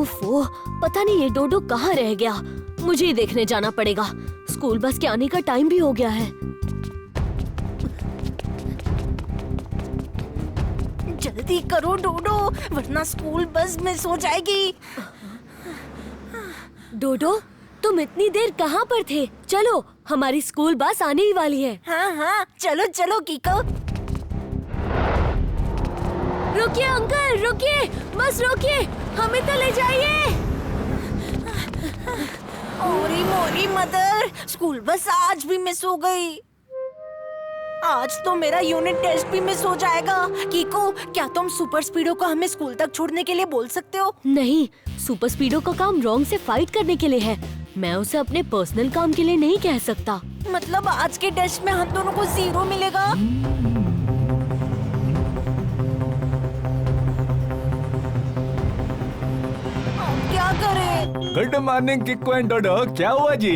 ओफो, पता नहीं ये डोडो कहाँ रह गया। मुझे ही देखने जाना पड़ेगा। स्कूल बस के आने का टाइम भी हो गया है। जल्दी करो डोडो, वरना स्कूल बस मिस हो जाएगी। डोडो, तुम इतनी देर कहाँ पर थे? चलो, हमारी स्कूल बस आने ही वाली है। हाँ, चलो चलो कीको। रुकिए अंकल, रुकिए, बस रुकिए, हमें तो ले जाइए। ओरी मोरी मदर, स्कूल बस आज भी मिस हो गई। आज तो मेरा यूनिट टेस्ट भी मिस हो जाएगा। कीको, क्या तुम सुपर स्पीडो को हमें स्कूल तक छोड़ने के लिए बोल सकते हो? नहीं, सुपर स्पीडो का काम रॉन्ग से फाइट करने के लिए है। मैं उसे अपने पर्सनल काम के लिए नहीं कह सकता। मतलब आज के टेस्ट में हम दोनों को 0 मिलेगा? अब क्या करें? गुड मॉर्निंग किक्को एंड डोडो, क्या हुआ जी?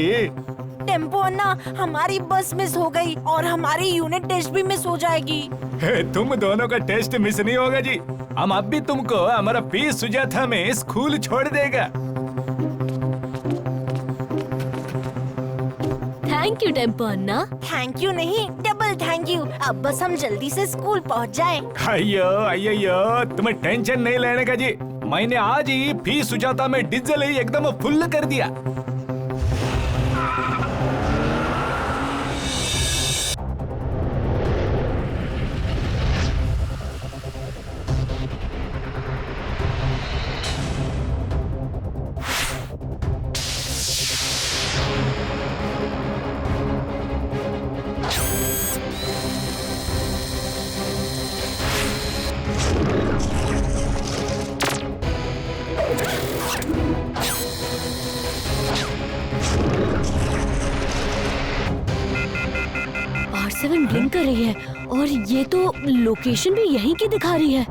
टेम्पो अन्ना, हमारी बस मिस हो गई और हमारी यूनिट टेस्ट भी मिस हो जाएगी। तुम दोनों का टेस्ट मिस नहीं होगा जी। हम अब भी तुमको हमारा पी सुजाता में स्कूल छोड़ देगा। Thank you tempo Anna. Thank you नहीं, डबल थैंक यू। अब बस हम जल्दी से स्कूल पहुंच जाए। अयो, तुम्हें टेंशन नहीं लेने का जी। मैंने आज ही पी सुजाता में डीजल ही एकदम फुल कर दिया। R7 ब्लिंक कर रही है और ये तो लोकेशन भी यहीं की दिखा रही है।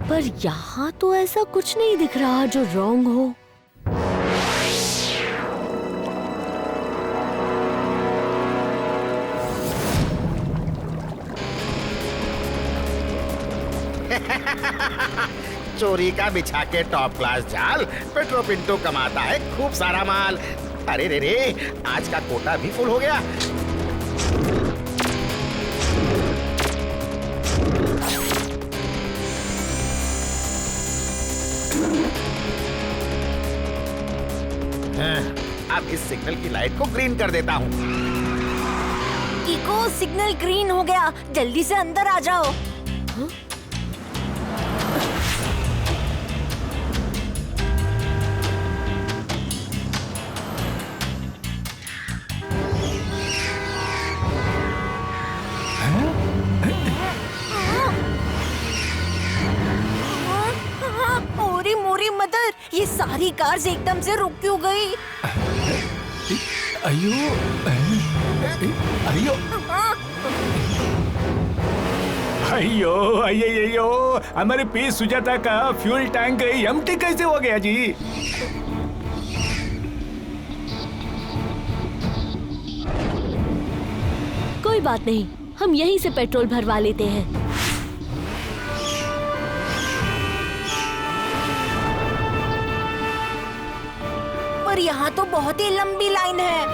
पर यहाँ तो ऐसा कुछ नहीं दिख रहा जो रॉन्ग हो। चोरी का बिछा के टॉप क्लास जाल, पेट्रो पिंटो कमाता है खूब सारा माल। अरे रे, आज का कोटा भी फुल हो गया। अब इस सिग्नल की लाइट को ग्रीन कर देता हूँ। कीको, सिग्नल ग्रीन हो गया, जल्दी से अंदर आ जाओ। हाँ? ओरी मोरी मदर, ये सारी कार्स एकदम से रुक क्यों गई? अयो, अयो, हमारे पी सुजाता का फ्यूल टैंक एम्प्टी कैसे हो गया जी? कोई बात नहीं, हम यहीं से पेट्रोल भरवा लेते हैं। पर यहाँ तो बहुत ही लंबी लाइन है।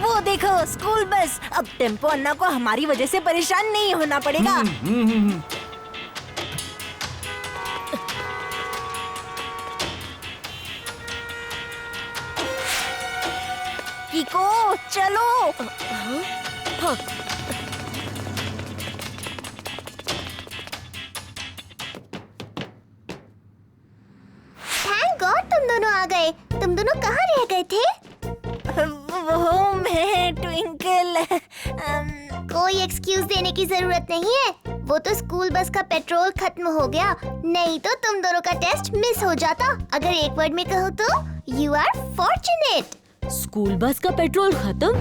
वो देखो स्कूल बस। अब टेम्पो अन्ना को हमारी वजह से परेशान नहीं होना पड़ेगा। कीको, चलो। हाँ। थैंक गॉड तुम दोनों आ गए। तुम दोनों कहाँ रह गए थे? वो मैं ट्विंकल। कोई एक्सक्यूज देने की जरूरत नहीं है। वो तो स्कूल बस का पेट्रोल खत्म हो गया, नहीं तो तुम दोनों का टेस्ट मिस हो जाता। अगर एक वर्ड में कहूँ तो you are fortunate. School bus का पेट्रोल खत्म?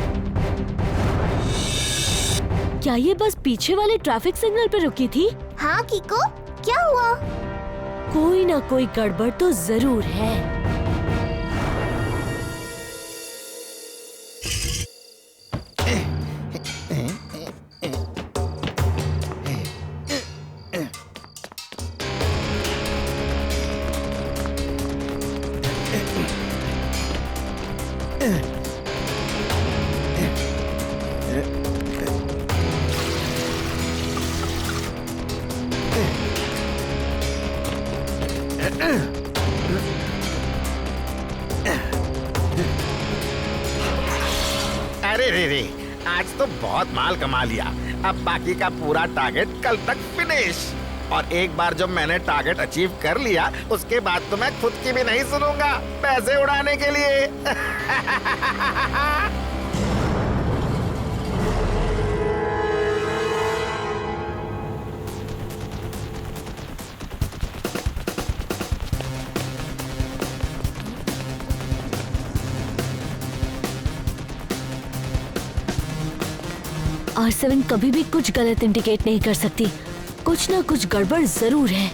क्या ये बस पीछे वाले ट्रैफिक सिग्नल पे रुकी थी? हाँ कीको, क्या हुआ? कोई ना कोई गड़बड़ तो जरूर है। अरे रे, आज तो बहुत माल कमा लिया। अब बाकी का पूरा टारगेट कल तक फिनिश। और एक बार जब मैंने टारगेट अचीव कर लिया, उसके बाद तो मैं खुद की भी नहीं सुनूंगा पैसे उड़ाने के लिए। R7 कभी भी कुछ गलत इंडिकेट नहीं कर सकती। कुछ ना कुछ गड़बड़ जरूर है।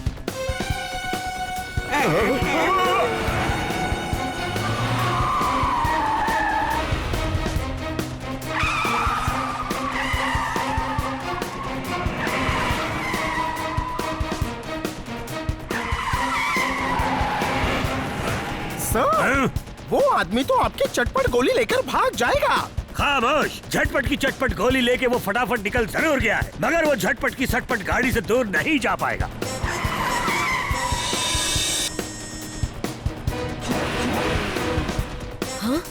सर, वो आदमी तो आपके चटपट गोली लेकर भाग जाएगा। खामोश! झटपट की चटपट गोली लेके वो फटाफट निकल जरूर गया है, मगर वो झटपट की सटपट गाड़ी से दूर नहीं जा पाएगा। हाँ?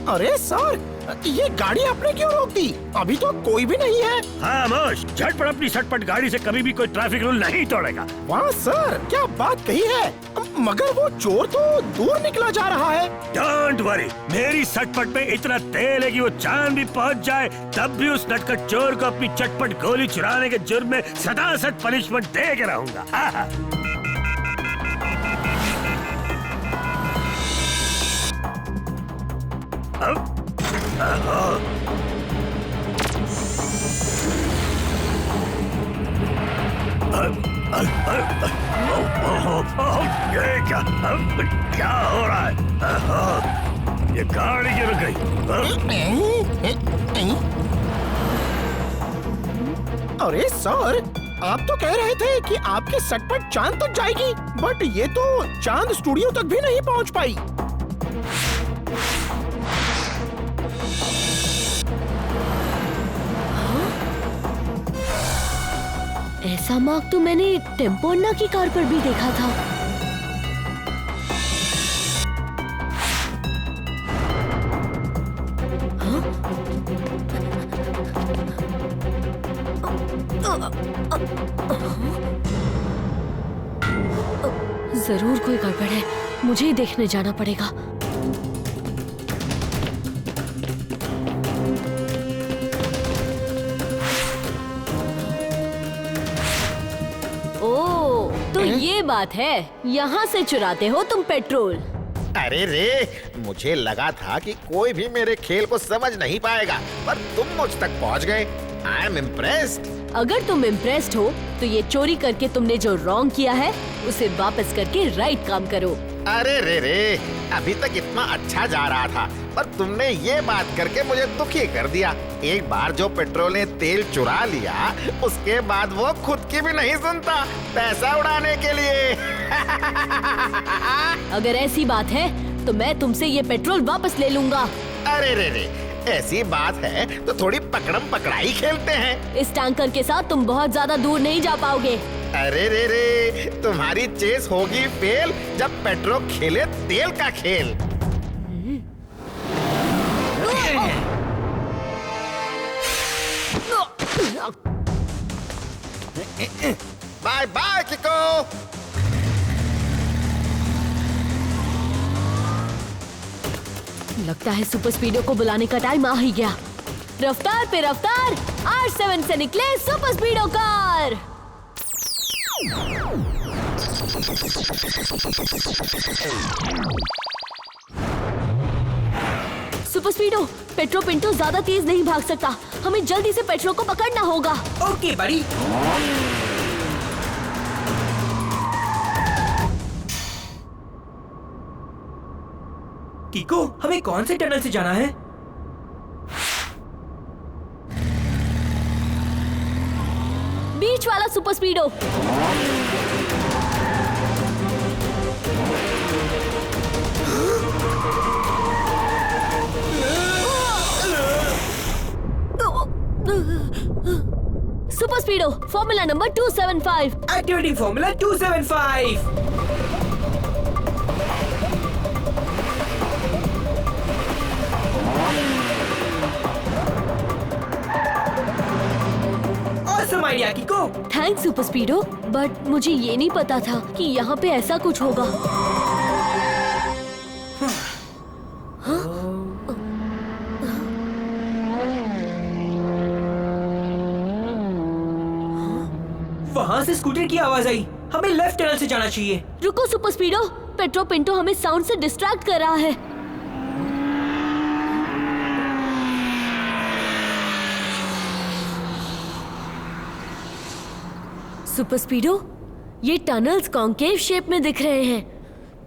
अरे सर, ये गाड़ी आपने क्यों रोक दी? अभी तो कोई भी नहीं है। खामोश! झटपट अपनी सटपट गाड़ी से कभी भी कोई ट्रैफिक रूल नहीं तोड़ेगा। वाह सर, क्या बात कही है। मगर वो चोर तो दूर निकला जा रहा है। डोंट वरी, मेरी सटपट में इतना तेल है कि वो चांद भी पहुंच जाए, तब भी उस नटखट चोर को अपनी चटपट गोली चुराने के जुर्म में सदासत पनिशमेंट दे के रहूंगा। ये क्या हो रहा है? ये गाड़ी क्यों रुक गई? अरे सर, आप तो कह रहे थे कि आपकी सटपट चांद तक जाएगी, बट ये तो चांद स्टूडियो तक भी नहीं पहुंच पाई। ऐसा मार्क तो मैंने टेम्पो अन्ना की कार पर भी देखा था। जरूर कोई गड़बड़ है, मुझे ही देखने जाना पड़ेगा। तो ये बात है, यहाँ से चुराते हो तुम पेट्रोल। अरे रे, मुझे लगा था कि कोई भी मेरे खेल को समझ नहीं पाएगा, पर तुम मुझ तक पहुंच गए। I am impressed. अगर तुम इम्प्रेस्ड हो तो ये चोरी करके तुमने जो रॉन्ग किया है उसे वापस करके राइट काम करो। अरे रे, अभी तक इतना अच्छा जा रहा था, पर तुमने ये बात करके मुझे दुखी कर दिया। एक बार जो पेट्रोल ने तेल चुरा लिया, उसके बाद वो खुद की भी नहीं सुनता पैसा उड़ाने के लिए। अगर ऐसी बात है तो मैं तुमसे ये पेट्रोल वापस ले लूंगा। अरे रे, ऐसी बात है तो थोड़ी पकड़म पकड़ाई खेलते हैं। इस टैंकर के साथ तुम बहुत ज्यादा दूर नहीं जा पाओगे। अरे रे, तुम्हारी चेस होगी फेल जब पेट्रोल खेले तेल का खेल। Bye bye किको। लगता है सुपर स्पीडो को बुलाने का टाइम आ ही गया। रफ्तार पे रफ्तार, R7 से निकले super स्पीडो car. Super स्पीडो, petro Pinto ज्यादा तेज नहीं भाग सकता। हमें जल्दी से पेट्रो को पकड़ना होगा। ओके बड़ी। कीको, हमें कौन से टनल से जाना है? बीच वाला super speedo. Super speedo, formula number 275। Activating formula 275। Awesome idea कीको। थैंक्स सुपर स्पीडो, बट मुझे ये नहीं पता था कि यहाँ पे ऐसा कुछ होगा। वहाँ से स्कूटर की आवाज आई। हमें लेफ्ट टनल से जाना चाहिए। रुको सुपर स्पीडो, पेट्रो पिंटो हमें साउंड से डिस्ट्रैक्ट कर रहा है। सुपर स्पीडो, ये टनल्स कॉन्केव शेप में दिख रहे हैं।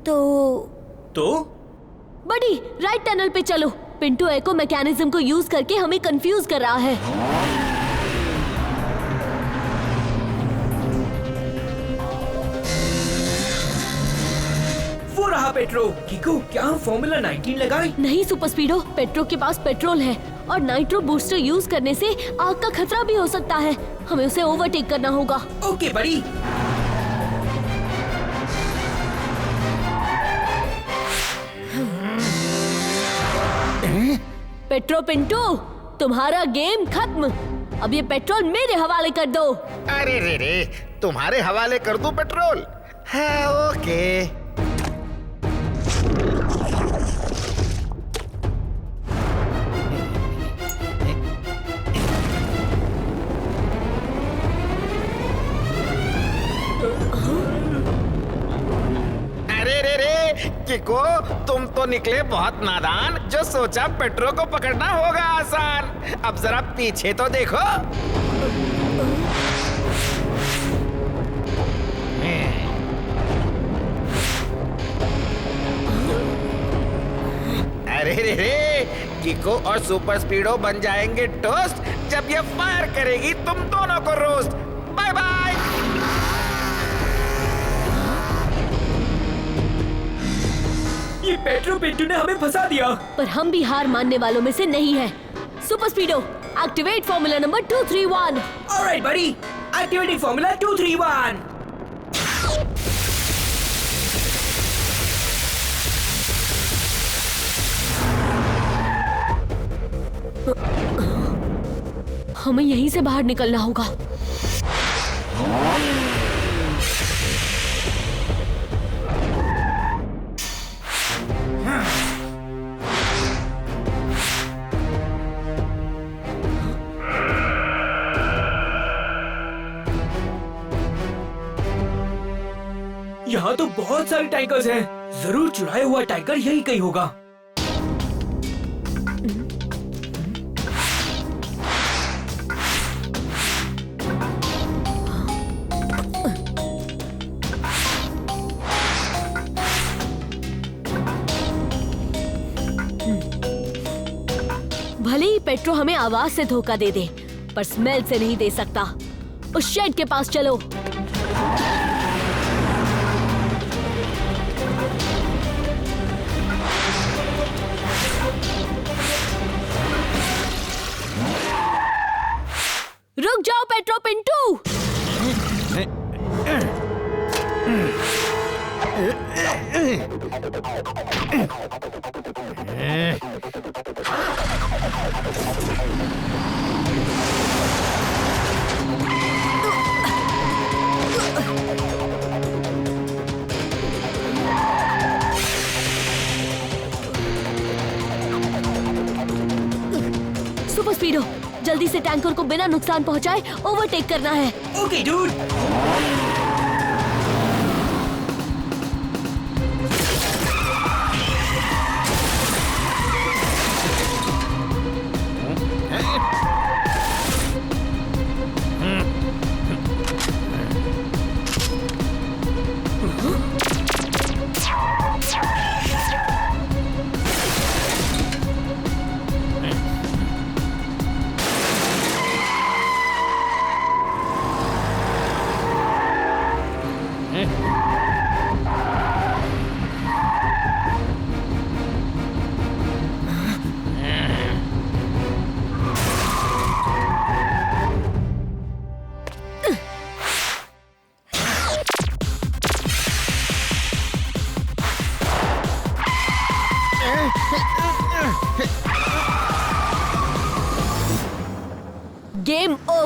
तो बडी, राइट टनल पे चलो। पिंटो एको मैकेनिज्म को यूज करके हमें कंफ्यूज कर रहा है। वो रहा पेट्रो। कीको, क्या हम फॉर्मूला 19 लगाएं? नहीं सुपर स्पीडो, पेट्रो के पास पेट्रोल है और नाइट्रो बूस्टर यूज करने से आग का खतरा भी हो सकता है। हमें उसे ओवरटेक करना होगा। ओके बड़ी। पेट्रो पिंटो, तुम्हारा गेम खत्म। अब ये पेट्रोल मेरे हवाले कर दो। अरे रे रे, तुम्हारे हवाले कर दूं पेट्रोल? है ओके। अरे रे रे, किको, तुम तो निकले बहुत नादान, जो सोचा पेट्रो को पकड़ना होगा आसान। अब जरा पीछे तो देखो। अरे रे रे, किको और सुपर स्पीडो बन जाएंगे टोस्ट जब ये फायर करेगी तुम दोनों को रोस्ट। Bye bye. ये पेट्रो पिंटू ने हमें फंसा दिया। पर हम भी हार मानने वालों में से नहीं है। Super स्पीडो, activate formula number 231। Alright बड़ी, एक्टिवेटिंग फॉर्मूला 231। हमें यहीं से बाहर निकलना होगा। यहाँ तो बहुत सारे टाइगर्स हैं। जरूर चुराया हुआ टाइगर यही कहीं होगा। भले ही पेट्रो हमें आवाज से धोखा दे दे, पर स्मेल से नहीं दे सकता। उस शेड के पास चलो। रुक जाओ पेट्रो पिंटू। सुपर स्पीडो, जल्दी से टैंकर को बिना नुकसान पहुंचाए ओवरटेक करना है। Okay dude.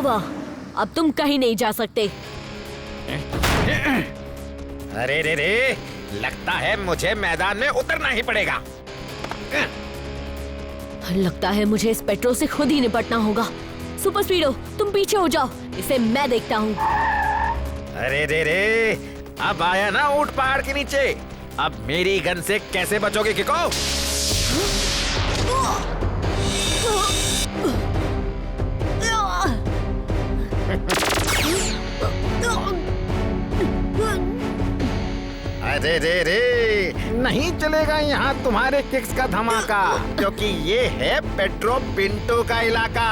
ओवर। अब तुम कहीं नहीं जा सकते। अरे रे रे, लगता है मुझे मैदान में उतरना ही पड़ेगा। लगता है मुझे इस पेट्रोल से खुद ही निपटना होगा। सुपर स्पीडो, तुम पीछे हो जाओ, इसे मैं देखता हूँ। अरे रे रे, अब आया ना ऊंट पहाड़ के नीचे। अब मेरी गन से कैसे बचोगे किको? अरे रे रे, नहीं चलेगा यहाँ तुम्हारे किक्स का धमाका, क्योंकि ये है पेट्रो पिंटो का इलाका।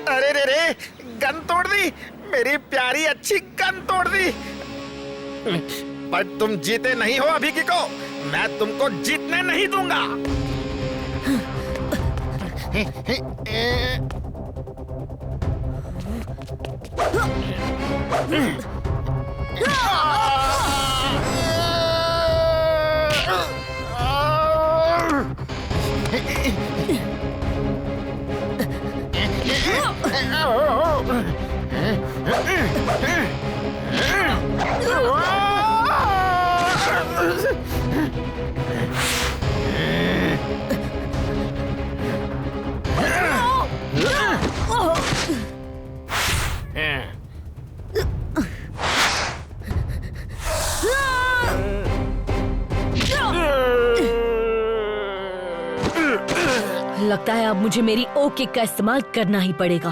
अरे रे रे, गन तोड़ दी, मेरी प्यारी अच्छी गन तोड़ दी। पर तुम जीते नहीं हो अभी किको, मैं तुमको जीतने नहीं दूंगा। लगता है अब मुझे मेरी ओ किक का इस्तेमाल करना ही पड़ेगा।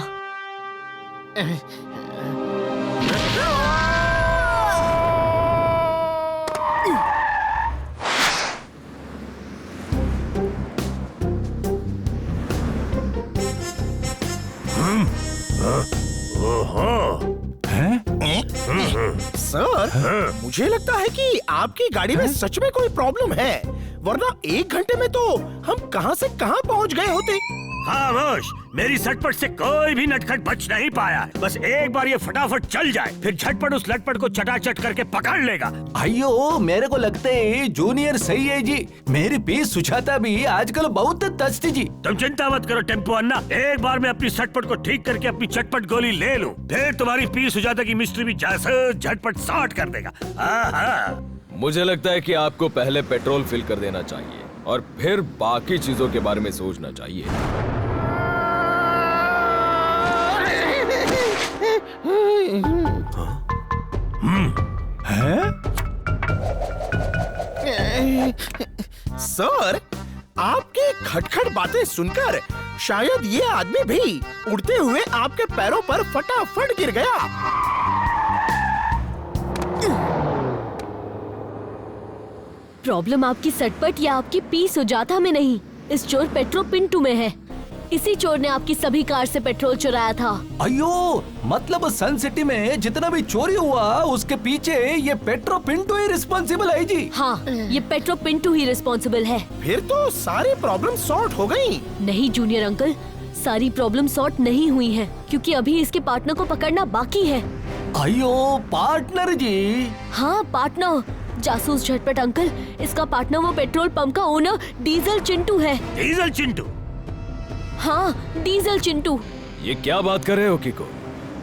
सर, मुझे लगता है कि आपकी गाड़ी में सच में कोई प्रॉब्लम है, वरना 1 घंटे में तो हम कहां से कहां पहुंच गए होते। खामोश, मेरी झटपट से कोई भी नटखट बच नहीं पाया। बस एक बार ये फटाफट चल जाए, फिर झटपट उस लटपट को चटाचट करके पकड़ लेगा। अयो, मेरे को लगता है जूनियर सही है जी। मेरी पीस सुजाता भी आजकल बहुत तस्ती जी। तुम चिंता मत करो टेम्पो अन्ना, एक बार मैं अपनी झटपट को ठीक करके अपनी चटपट गोली ले लूं, फिर तुम्हारी पीस सुजाता की मिस्ट्री भी जैसे झटपट सॉर्ट कर देगा। मुझे लगता है कि आपको पहले पेट्रोल फिल कर देना चाहिए और फिर बाकी चीजों के बारे में सोचना चाहिए। सर, आपकी खटखट बातें सुनकर शायद ये आदमी भी उड़ते हुए आपके पैरों पर फटाफट गिर गया। प्रॉब्लम आपकी सटपट या आपकी पी सुजाता में नहीं, इस चोर पेट्रो पिंटू में है। इसी चोर ने आपकी सभी कार से पेट्रोल चुराया था। अयो, मतलब सन सिटी में जितना भी चोरी हुआ उसके पीछे ये पेट्रो पिंटू ही रिस्पॉन्सिबल है जी। हाँ, ये पेट्रो पिंटू ही रिस्पॉन्सिबल है। फिर तो सारी प्रॉब्लम सॉर्ट हो गई। नहीं जूनियर अंकल, सारी प्रॉब्लम सॉर्ट नहीं हुई है, क्योंकि अभी इसके पार्टनर को पकड़ना बाकी है। अयो, पार्टनर जी? हाँ, पार्टनर। जासूस झटपट अंकल, इसका पार्टनर वो पेट्रोल पंप का ओनर डीजल चिंटू है। डीजल चिंटू? हाँ, डीजल चिंटू। ये क्या बात कर रहे हो किको?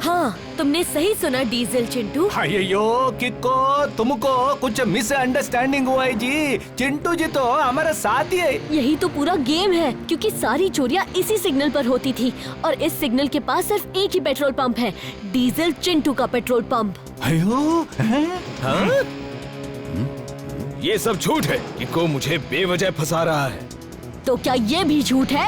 हाँ, तुमने सही सुना डीजल चिंटू। अयो किको, तुमको कुछ मिसअंडरस्टैंडिंग हुआ है जी। चिंटू जी तो हमारा साथ ही है। यही तो पूरा गेम है, क्योंकि सारी चोरियां इसी सिग्नल पर होती थी और इस सिग्नल के पास सिर्फ एक ही पेट्रोल पंप है, डीजल चिंटू का पेट्रोल पंप। अयो, हाँ? ये सब झूठ है। किको मुझे बेवजह फंसा रहा है। तो क्या ये भी झूठ है?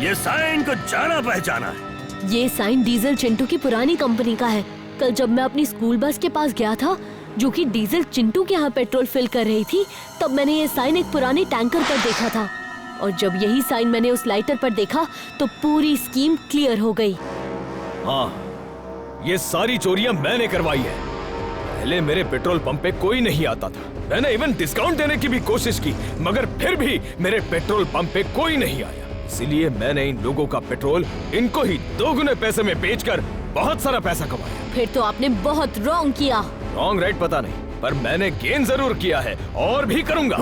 ये साइन को जाना पहचाना है। ये साइन डीजल चिंटू की पुरानी कंपनी का है। कल जब मैं अपनी स्कूल बस के पास गया था, जो कि डीजल चिंटू के यहाँ पेट्रोल फिल कर रही थी, तब मैंने ये साइन एक पुराने टैंकर पर देखा था। और जब यही साइन मैंने उस लाइटर पर देखा तो पूरी स्कीम क्लियर हो गई। हाँ, ये सारी चोरियां मैंने करवाई है। पहले मेरे पेट्रोल पंप पे कोई नहीं आता था। मैंने इवन डिस्काउंट देने की भी कोशिश की, मगर फिर भी मेरे पेट्रोल पंप पे कोई नहीं आया। इसीलिए मैंने इन लोगों का पेट्रोल इनको ही 2 गुने पैसे में बेचकर बहुत सारा पैसा कमाया। फिर तो आपने बहुत रॉन्ग किया। रॉन्ग राइट पता नहीं, पर मैंने गेन जरूर किया है और भी करूंगा।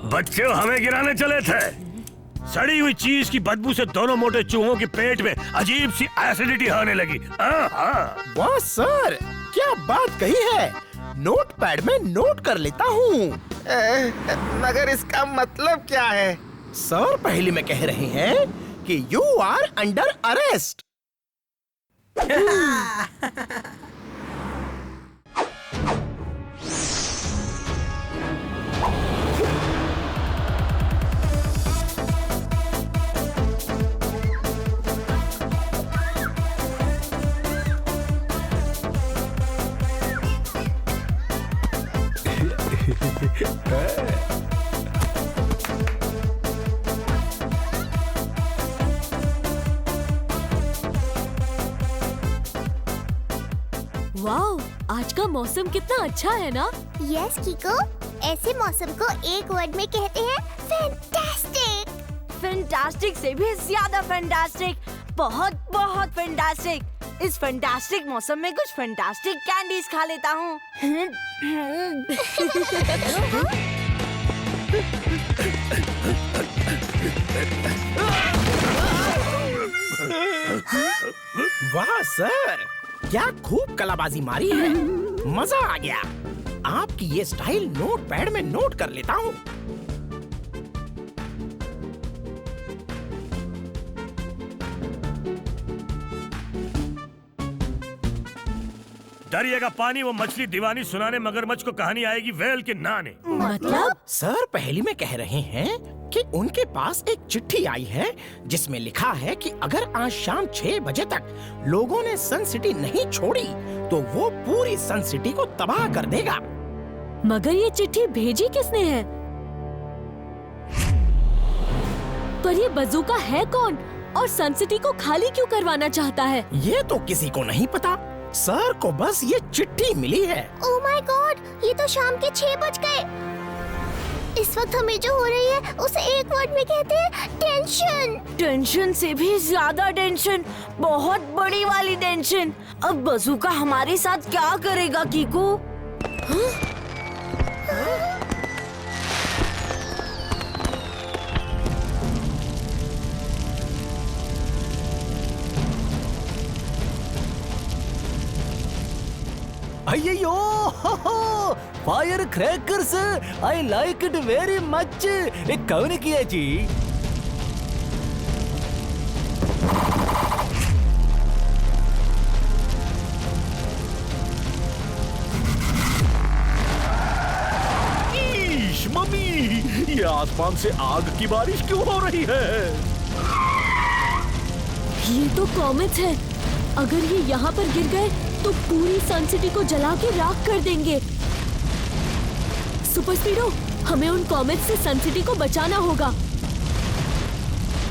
बच्चे हमें गिराने चले थे। सड़ी हुई चीज की बदबू से दोनों मोटे चूहों के पेट में अजीब सी एसिडिटी होने लगी। वाह सर, क्या बात कही है। नोट पैड में नोट कर लेता हूँ। मगर इसका मतलब क्या है? सर पहली में कह रहे हैं कि you are under arrest. Wow, आज का मौसम कितना अच्छा है ना? यस कीको, ऐसे मौसम को एक वर्ड में कहते हैं फैंटास्टिक। फैंटास्टिक से भी ज्यादा फैंटास्टिक, बहुत बहुत फैंटास्टिक। इस फैंटास्टिक मौसम में कुछ फैंटास्टिक कैंडीज खा लेता हूँ। वाह सर, क्या खूब कलाबाजी मारी है। मजा आ गया। आपकी ये स्टाइल नोट पैड में नोट कर लेता हूँ। दरिया का पानी वो मछली दीवानी सुनाने मगरमच्छ को कहानी आएगी वेल के नाने। मतलब? सर पहली में कह रहे हैं कि उनके पास एक चिट्ठी आई है जिसमें लिखा है कि अगर आज शाम 6 बजे तक लोगों ने सन सिटी नहीं छोड़ी तो वो पूरी सन सिटी को तबाह कर देगा। मगर ये चिट्ठी भेजी किसने है? पर ये बजूका है कौन और सन सिटी को खाली क्यों करवाना चाहता है? ये तो किसी को नहीं पता। सर को बस ये चिट्ठी मिली है। ओह माय गॉड, ये तो शाम के 6 बज गए। इस वक्त हमें जो हो रही है उसे एक वर्ड में कहते हैं टेंशन। टेंशन से भी ज्यादा टेंशन, बहुत बड़ी वाली टेंशन। अब बजूका हमारे साथ क्या करेगा कीकू? अय्यो, fire crackers, I like it very much. कौन किया जी? मम्मी, ये आसमान से आग की बारिश क्यों हो रही है? ये तो कॉमेट्स है। अगर ये यहाँ पर गिर गए तो पूरी सन सिटी को जला के राख कर देंगे। सुपर स्पीडो, हमें उन कॉमेट्स से सन सिटी को बचाना होगा।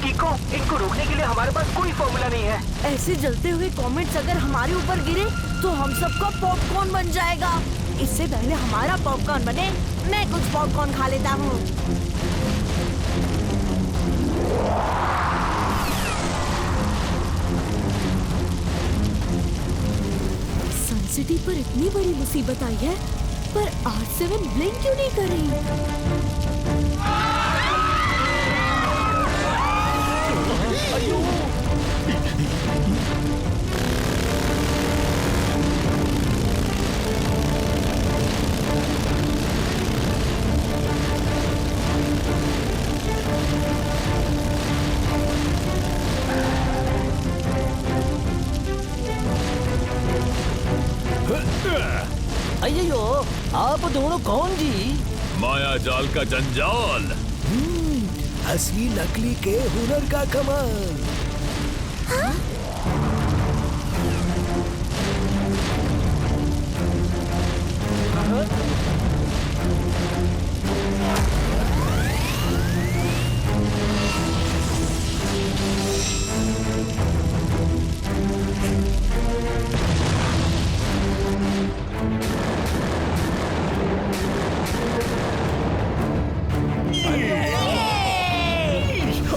कीको, इनको रोकने के लिए हमारे पास कोई फॉर्मूला नहीं है। ऐसे जलते हुए कॉमेट्स अगर हमारे ऊपर गिरे तो हम सबका पॉपकॉर्न बन जाएगा। इससे पहले हमारा पॉपकॉर्न बने, मैं कुछ पॉपकॉर्न खा लेता हूँ। सन सिटी पर इतनी बड़ी मुसीबत आई है, पर R7 ब्लिंक क्यों नहीं कर रही? अय्यो, आप दोनों कौन जी? मैं माया जाल का जंजाल। असली नकली के हुनर का कमाल।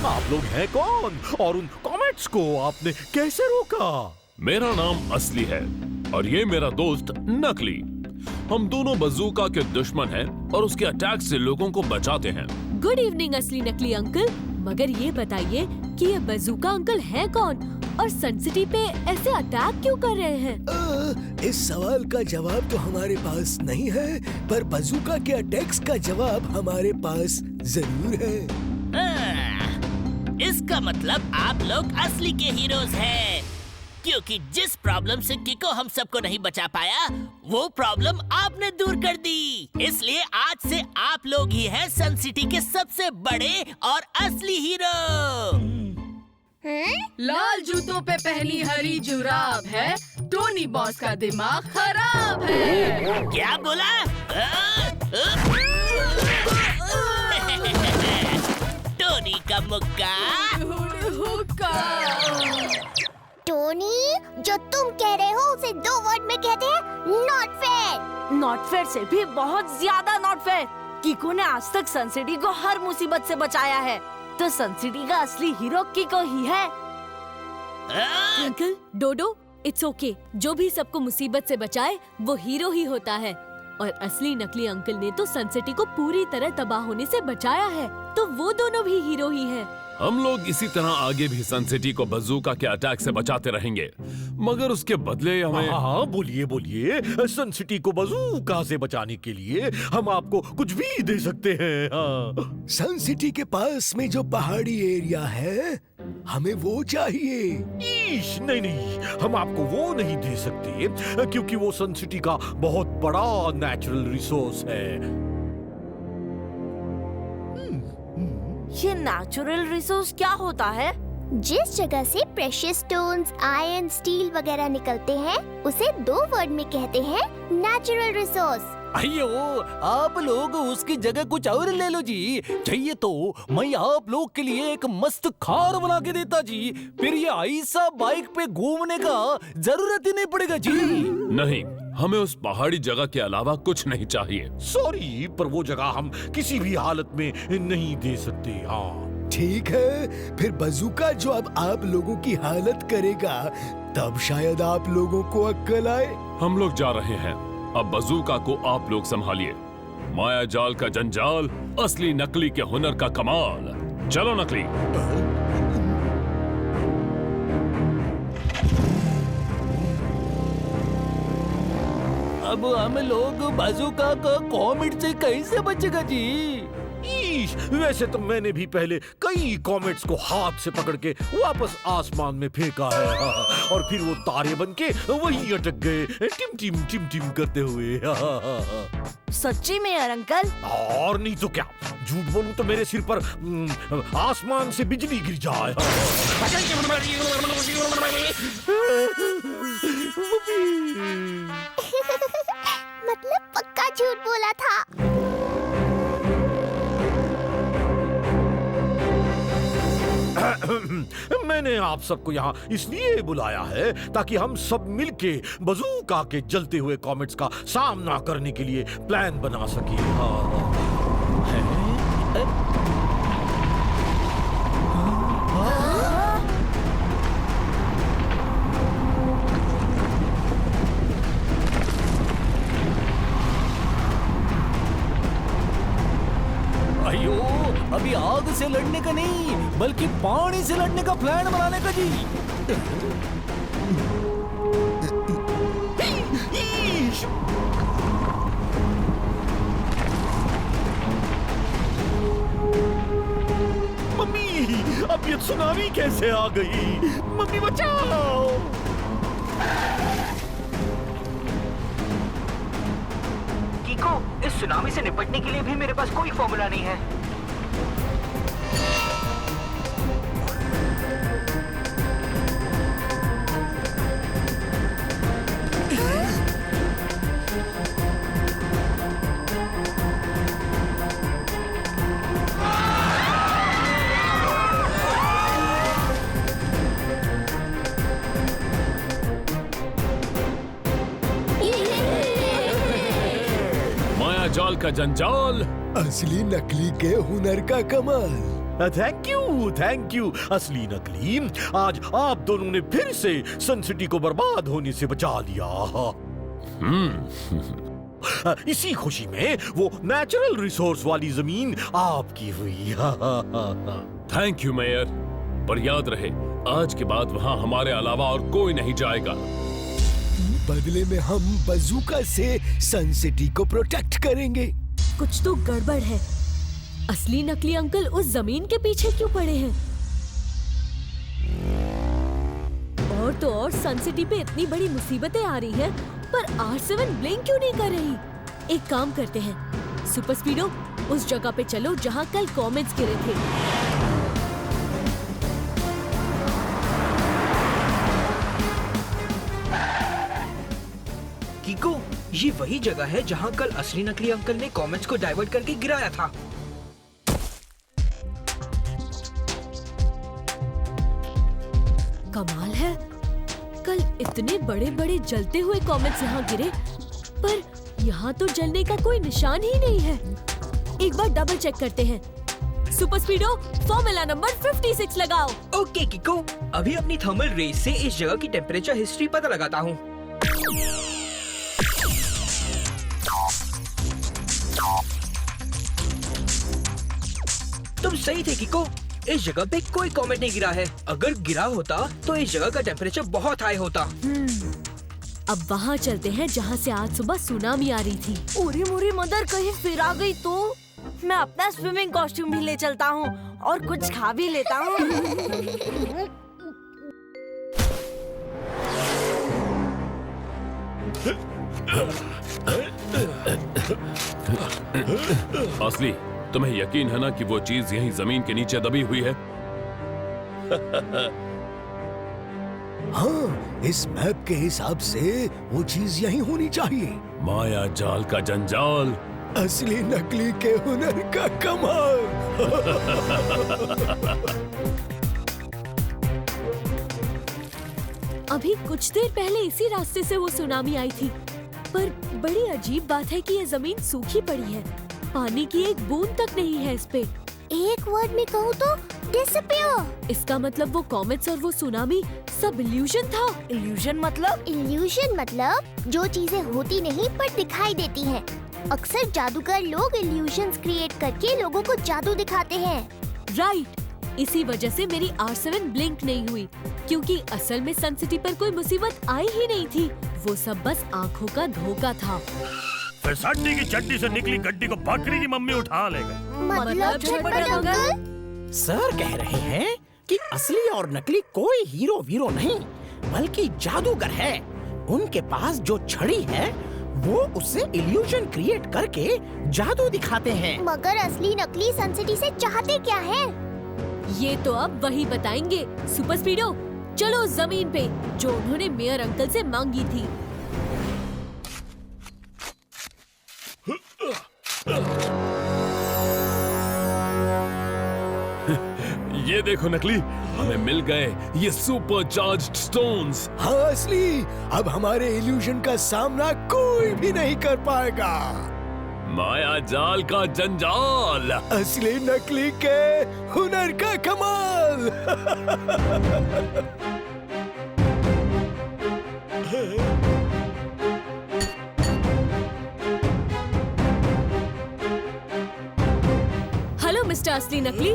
आप लोग हैं कौन और उन कॉमेट्स को आपने कैसे रोका? मेरा नाम असली है और ये मेरा दोस्त नकली। हम दोनों बजूका के दुश्मन हैं और उसके अटैक से लोगों को बचाते हैं। गुड इवनिंग असली नकली अंकल। मगर ये बताइए कि ये बजूका अंकल है कौन और सन सिटी पे ऐसे अटैक क्यों कर रहे हैं? इस सवाल का जवाब तो हमारे पास नहीं है, पर बजूका के अटैक्स का जवाब हमारे पास जरूर है। इसका मतलब आप लोग असली के हीरोज हैं, क्योंकि जिस प्रॉब्लम से किको हम सबको नहीं बचा पाया वो प्रॉब्लम आपने दूर कर दी। इसलिए आज से आप लोग ही हैं सन सिटी के सबसे बड़े और असली हीरो। लाल जूतों पे पहनी हरी जुराब है, टोनी बॉस का दिमाग खराब है। क्या बोला? टोनी का मुक्का। टोनी, जो तुम कह रहे हो उसे 2 वर्ड में कहते हैं नॉट फेयर। नॉट फेयर से भी बहुत ज्यादा नॉट फेयर। किको ने आज तक सन सिटी को हर मुसीबत से बचाया है, तो सन सिटी का असली हीरो किको ही है। Uncle, Dodo, it's okay. जो भी सबको मुसीबत से बचाए वो हीरो ही होता है। और असली नकली अंकल ने तो सन सिटी को पूरी तरह तबाह होने से बचाया है, तो वो दोनों भी हीरो ही हैं। हम लोग इसी तरह आगे भी सन सिटी को बजूका के अटैक से बचाते रहेंगे, मगर उसके बदले हमें। हाँ, बोलिए बोलिए। सन सिटी को बजूका से बचाने के लिए हम आपको कुछ भी दे सकते हैं। हाँ। सन सिटी के पास में जो पहाड़ी एरिया है, हमें वो चाहिए। नहीं नहीं, हम आपको वो नहीं दे सकते, क्योंकि वो सन सिटी का बहुत बड़ा नेचुरल रिसोर्स है। ये नेचुरल रिसोर्स क्या होता है? जिस जगह से प्रेशियस स्टोन्स, आयरन, स्टील वगैरह निकलते हैं उसे 2 वर्ड में कहते हैं नेचुरल रिसोर्स। अयो, आप लोग उसकी जगह कुछ और ले लो जी। चाहिए तो मैं आप लोग के लिए एक मस्त कार बना के देता जी, फिर ये ऐसा बाइक पे घूमने का जरूरत ही नहीं पड़ेगा जी। नहीं, हमें उस पहाड़ी जगह के अलावा कुछ नहीं चाहिए। सॉरी, पर वो जगह हम किसी भी हालत में नहीं दे सकते। हाँ, ठीक है, फिर बजूका जो अब आप लोगों की हालत करेगा, तब शायद आप लोगों को अक्ल आए। हम लोग जा रहे हैं, अब बजूका को आप लोग संभालिए। माया जाल का जंजाल, असली नकली के हुनर का कमाल। चलो नकली। अब हम लोग बजूका का कॉमेट से कैसे बचेगा जी? वैसे तो मैंने भी पहले कई कॉमेट्स को हाथ से पकड़ के वापस आसमान में फेंका है, और फिर वो तारे बनके वहीं अटक गए, टिम टिम टिम टिम करते हुए। सच्ची में यार अंकल? और नहीं तो क्या, झूठ बोलूं तो मेरे सिर पर आसमान से बिजली गिर जाए। मतलब पक्का झूठ बोला था। मैंने आप सबको यहाँ इसलिए बुलाया है ताकि हम सब मिलके बजूका के जलते हुए कॉमेट्स का सामना करने के लिए प्लान बना सके। अयो, अभी आग से लड़ने का नहीं, बल्कि पानी से लड़ने का प्लान बनाने का जी। मम्मी, अब ये सुनामी कैसे आ गई? मम्मी बचाओ! किको, इस सुनामी से निपटने के लिए भी मेरे पास कोई फॉर्मूला नहीं है। जाल का जंजाल, असली नकली के हुनर का कमाल। थैंक यू असली नकली। आज आप दोनों ने फिर से सन सिटी को बर्बाद होने से बचा लिया। इसी खुशी में वो नेचुरल रिसोर्स वाली जमीन आपकी हुई। थैंक यू मेयर, पर याद रहे आज के बाद वहाँ हमारे अलावा और कोई नहीं जाएगा। बदले में हम बजूका से सन सिटी को प्रोटेक्ट करेंगे। कुछ तो गड़बड़ है। असली नकली अंकल उस जमीन के पीछे क्यों पड़े हैं? और तो और सन सिटी पे इतनी बड़ी मुसीबतें आ रही हैं, पर R7 ब्लिंक क्यों नहीं कर रही? एक काम करते हैं, सुपर स्पीडो उस जगह पे चलो जहाँ कल कॉमेट्स गिरे थे। कीको, ये वही जगह है जहाँ कल असली नकली अंकल ने कॉमेट्स को डाइवर्ट करके गिराया था। कमाल है, कल इतने बड़े बड़े जलते हुए कॉमेट्स यहाँ गिरे, पर यहाँ तो जलने का कोई निशान ही नहीं है। एक बार डबल चेक करते हैं। सुपर स्पीडो, फॉर्मूला नंबर 56 लगाओ। ओके कीको, अभी अपनी थर्मल रेज से इस जगह की टेम्परेचर हिस्ट्री पता लगाता हूँ। तुम सही थे कीको, इस जगह पे कोई कॉमेट नहीं गिरा है। अगर गिरा होता तो इस जगह का टेम्परेचर बहुत हाई होता। अब वहाँ चलते हैं जहाँ से आज सुबह सुनामी आ रही थी। ओरी मोरी मदर कहीं फिर आ गई तो मैं अपना स्विमिंग कॉस्ट्यूम भी ले चलता हूँ और कुछ खा भी लेता हूँ। असली, तुम्हें यकीन है ना कि वो चीज यहीं जमीन के नीचे दबी हुई है? हाँ, इस मैप के हिसाब से वो चीज यहीं होनी चाहिए। माया जाल का जंजाल, असली नकली के हुनर का कमाल। अभी कुछ देर पहले इसी रास्ते से वो सुनामी आई थी, पर बड़ी अजीब बात है कि ये जमीन सूखी पड़ी है। पानी की एक बूंद तक नहीं है इस पे। एक वर्ड में कहूँ तो डिसअपीयर। इसका मतलब वो कॉमेट्स और वो सुनामी सब इल्यूजन था। इल्यूजन मतलब? इल्यूजन मतलब जो चीजें होती नहीं पर दिखाई देती हैं। अक्सर जादूगर लोग इल्यूजन्स क्रिएट करके लोगों को जादू दिखाते हैं। राइट, इसी वजह से मेरी R7 ब्लिंक नहीं हुई, क्योंकि असल में सन सिटी पर कोई मुसीबत आई ही नहीं थी। वो सब बस आँखों का धोखा था। फिसड्डी की चड्डी से निकली गड्डी को बकरी की मम्मी उठा ले गई। मतलब झटपट अंकल? सर कह रहे हैं कि असली और नकली कोई हीरो वीरो नहीं, बल्कि जादूगर है। उनके पास जो छड़ी है वो उससे इल्यूजन क्रिएट करके जादू दिखाते हैं। मगर असली नकली सन सिटी से चाहते क्या है? ये तो अब वही बताएंगे। सुपर स्पीडो, चलो उस जमीन पे जो उन्होंने मेयर अंकल से मांगी थी। ये देखो नकली, हमें मिल गए ये सुपर चार्ज्ड स्टोन्स। हाँ असली, अब हमारे इल्यूजन का सामना कोई भी नहीं कर पाएगा। माया जाल का जंजाल, असली नकली के हुनर का कमाल। हेलो मिस्टर असली नकली,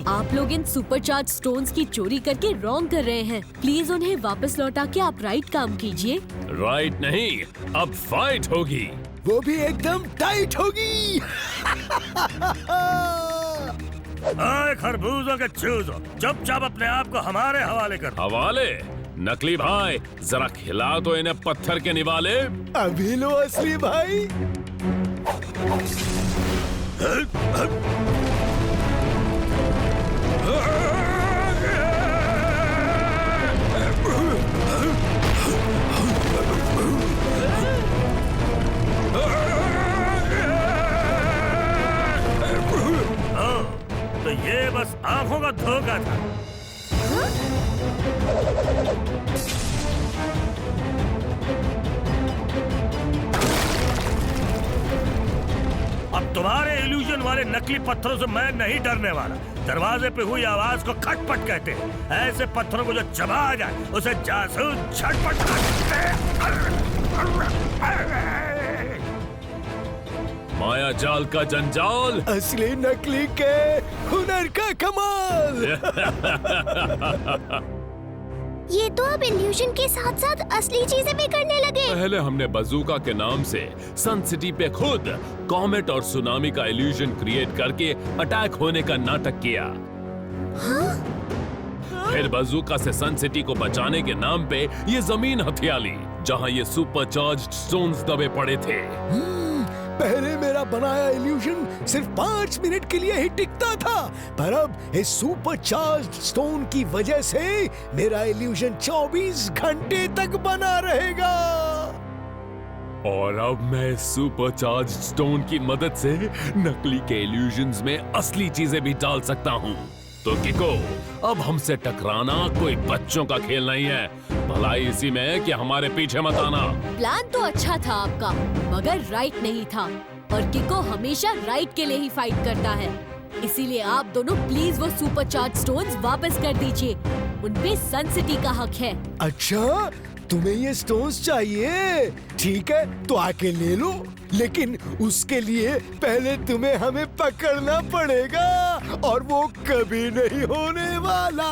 आप लोग इन सुपर चार्ज स्टोन्स की चोरी करके रॉन्ग कर रहे हैं। प्लीज उन्हें वापस लौटा के आप राइट काम कीजिए। राइट नहीं, अब फाइट होगी। वो भी एकदम टाइट होगी। खरबूजों के चूजो, चुपचाप अपने आप को हमारे हवाले कर। हवाले? नकली भाई, जरा खिला दो इन्हें पत्थर के निवाले। अभी लो असली भाई। तो ये बस आंखों का धोखा था। अब तुम्हारे इल्यूजन वाले नकली पत्थरों से मैं नहीं डरने वाला। दरवाजे पे हुई आवाज को खटपट कहते हैं। ऐसे पत्थरों को जो चबा जाए उसे जासूस झटपट कहते हैं। माया जाल का जंजाल, असली नकली के हुनर का कमाल। ये तो अब इल्यूजन के साथ साथ असली चीजें भी करने लगे। पहले हमने बजूका के नाम से सन सिटी पे खुद कॉमेट और सुनामी का इल्यूजन क्रिएट करके अटैक होने का नाटक किया। हाँ? फिर बजूका से सन सिटी को बचाने के नाम पे ये जमीन हथिया ली जहाँ ये सुपर चार्ज्ड स्टोन्स दबे पड़े थे। पहले मेरा बनाया इल्यूजन सिर्फ 5 मिनट के लिए ही टिकता था, पर अब इस सुपर चार्ज्ड स्टोन की वजह से मेरा इल्यूजन 24 घंटे तक बना रहेगा। और अब मैं सुपर चार्ज्ड स्टोन की मदद से नकली के इल्यूजन्स में असली चीजें भी डाल सकता हूँ। तो किको, अब हमसे टकराना कोई बच्चों का खेल नहीं है। भलाई इसी में है कि हमारे पीछे मत आना। प्लान तो अच्छा था आपका, मगर राइट नहीं था। और किको हमेशा राइट के लिए ही फाइट करता है। इसीलिए आप दोनों प्लीज वो सुपर चार्ज स्टोन्स वापस कर दीजिए। उनपे सन सिटी का हक है। अच्छा, तुम्हें ये स्टोन्स चाहिए? ठीक है, तो आके ले लो, लेकिन उसके लिए पहले तुम्हें हमें पकड़ना पड़ेगा, और वो कभी नहीं होने वाला।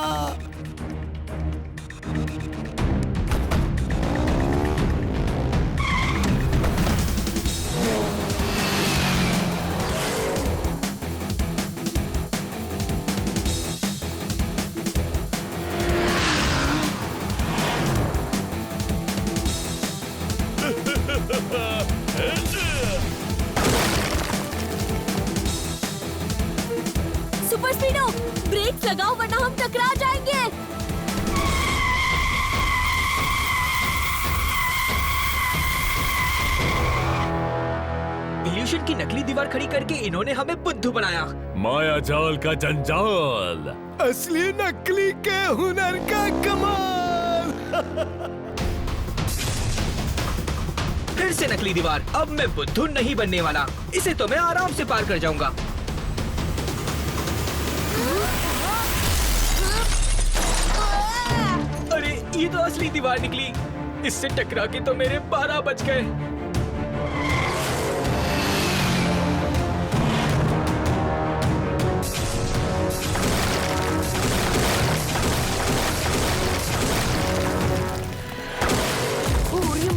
सुपर स्पीडो, ब्रेक लगाओ वरना हम टकरा जाएंगे। इल्यूशन की नकली दीवार खड़ी करके इन्होंने हमें बुद्धू बनाया। माया जाल का जंजाल, असली नकली के हुनर का कमाल। फिर से नकली दीवार। अब मैं बुद्धू नहीं बनने वाला। इसे तो मैं आराम से पार कर जाऊंगा। अरे ये तो असली दीवार निकली। इससे टकरा के तो मेरे 12 बज गए।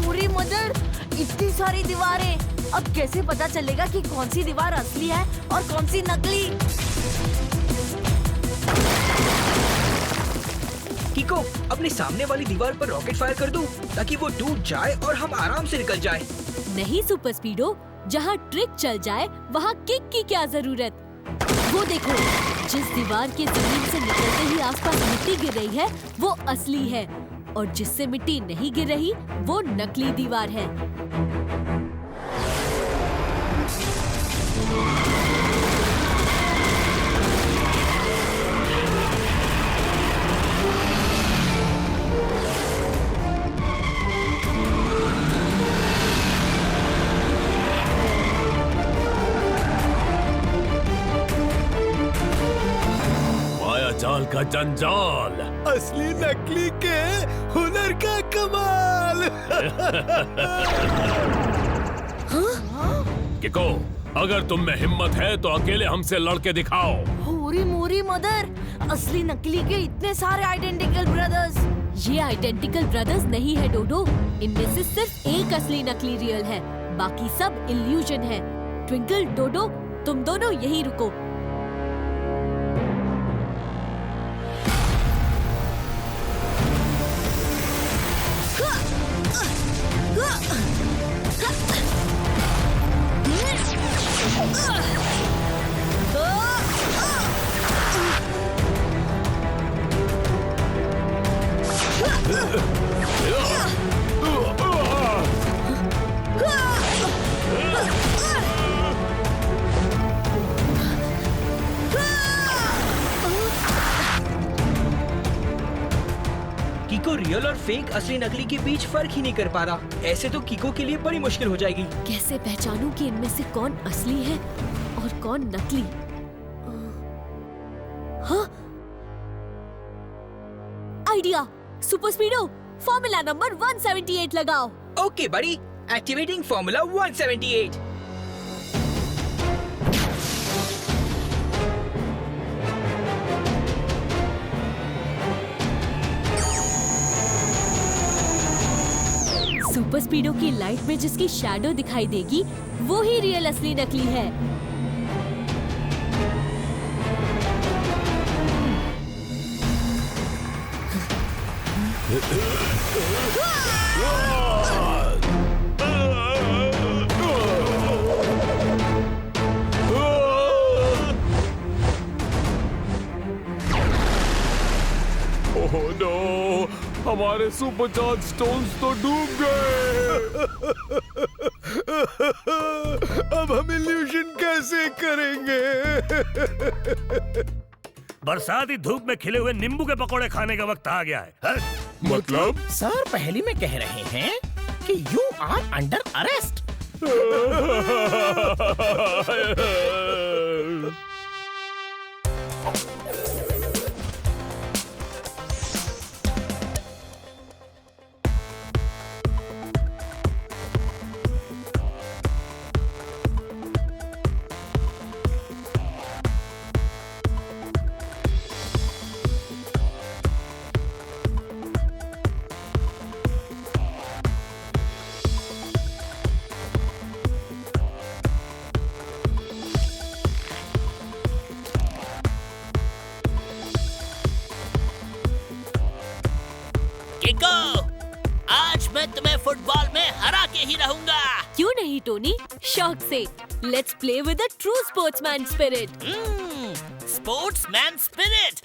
पूरी मदर, इतनी सारी दीवारें। अब कैसे पता चलेगा कि कौन सी दीवार असली है और कौन सी नकली? किको, अपने सामने वाली दीवार पर रॉकेट फायर कर दूं, ताकि वो टूट जाए और हम आराम से निकल जाएं। नहीं सुपर स्पीडो, जहाँ ट्रिक चल जाए वहाँ किक की क्या जरूरत। वो देखो, जिस दीवार के जमीन से निकलते ही आसपास मिट्टी गिर रही है वो असली है, और जिससे मिट्टी नहीं गिर रही वो नकली दीवार है। जाल का जंजाल, असली नकली के हुनर का कमाल। किको, अगर तुम में हिम्मत है तो अकेले हमसे लड़के दिखाओ। होरी मोरी मदर, असली नकली के इतने सारे आइडेंटिकल ब्रदर्स। ये आइडेंटिकल ब्रदर्स नहीं है डोडो, इनमें से सिर्फ एक असली नकली रियल है, बाकी सब इल्यूजन है। ट्विंकल, डोडो, तुम दोनों यहीं रुको। कीको रियल और फेक असली नकली के बीच फर्क ही नहीं कर पा रहा। ऐसे तो कीको के लिए बड़ी मुश्किल हो जाएगी। कैसे पहचानूं कि इनमें से कौन असली है और कौन नकली? हाँ, idea. Super speedo, formula number 178 लगाओ। ओके बड़ी, एक्टिवेटिंग फॉर्मूला 178। सुपर स्पीडो की लाइट में जिसकी शैडो दिखाई देगी वो ही रियल असली नकली है। ओह नो, हमारे सुपर चार्ज स्टोन्स तो डूब गए। अब हम इल्यूशन कैसे करेंगे? बरसाती धूप में खिले हुए नींबू के पकौड़े खाने का वक्त आ गया है। मतलब सर पहली में कह रहे हैं कि यू आर अंडर अरेस्ट। किको, आज मैं तुम्हें फुटबॉल में हरा के ही रहूंगा। क्यों नहीं टोनी, शौक से। Let's play with a true sportsman spirit. Sportsman spirit.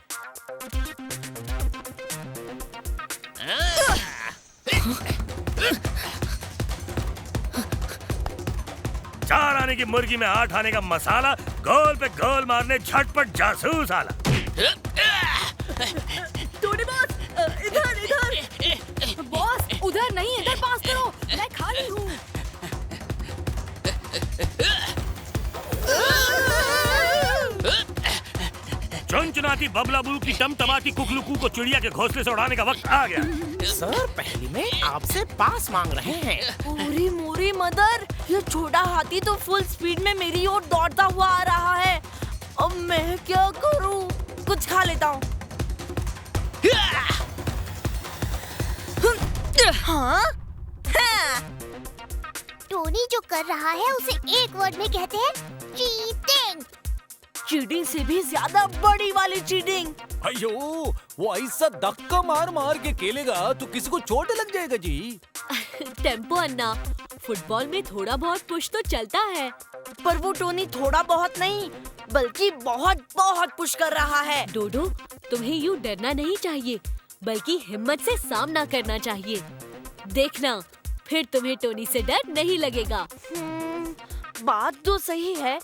चार आने की मुर्गी में 8 आने का मसाला, गोल पे गोल मारने झटपट जासूस आला। टोनी बॉस, इधर इधर। बॉस उधर नहीं, इधर पास करो, मैं खाली हूँ। चुनचुनाती बबलाबू की टमटमाती कुकलुकू को चिड़िया के घोंसले से उड़ाने का वक्त आ गया। सर पहली में आपसे पास मांग रहे हैं। मोरी मोरी मदर, ये छोटा हाथी तो फुल स्पीड में मेरी ओर दौड़ता हुआ आ रहा है। अब मैं क्या करूं? कुछ खा लेता हूँ। हाँ? टोनी जो कर रहा है उसे एक वर्ड में कहते हैं चीटिंग। चीटिंग से भी ज्यादा बड़ी वाली चीटिंग। अयो, वो ऐसा धक्का मार मार के खेलेगा तो किसी को चोट लग जाएगा जी। टेम्पो अन्ना, फुटबॉल में थोड़ा बहुत पुश तो चलता है। पर वो टोनी थोड़ा बहुत नहीं बल्कि बहुत बहुत पुश कर रहा है। डोडो, तुम्हें यूँ डरना नहीं चाहिए बल्कि हिम्मत से सामना करना चाहिए। देखना, फिर तुम्हें टोनी से डर नहीं लगेगा। बात तो सही है।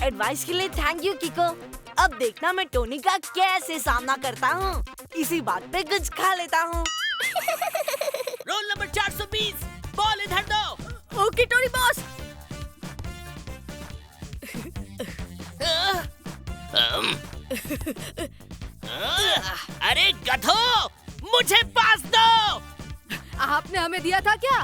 एडवाइस के लिए थैंक यू किको। अब देखना मैं टोनी का कैसे सामना करता हूँ। इसी बात पे कुछ खा लेता हूँ। रोल नंबर 420, बॉल इधर दो। Okay Tony boss. अरे गधो, मुझे पास दो। आपने हमें दिया था क्या?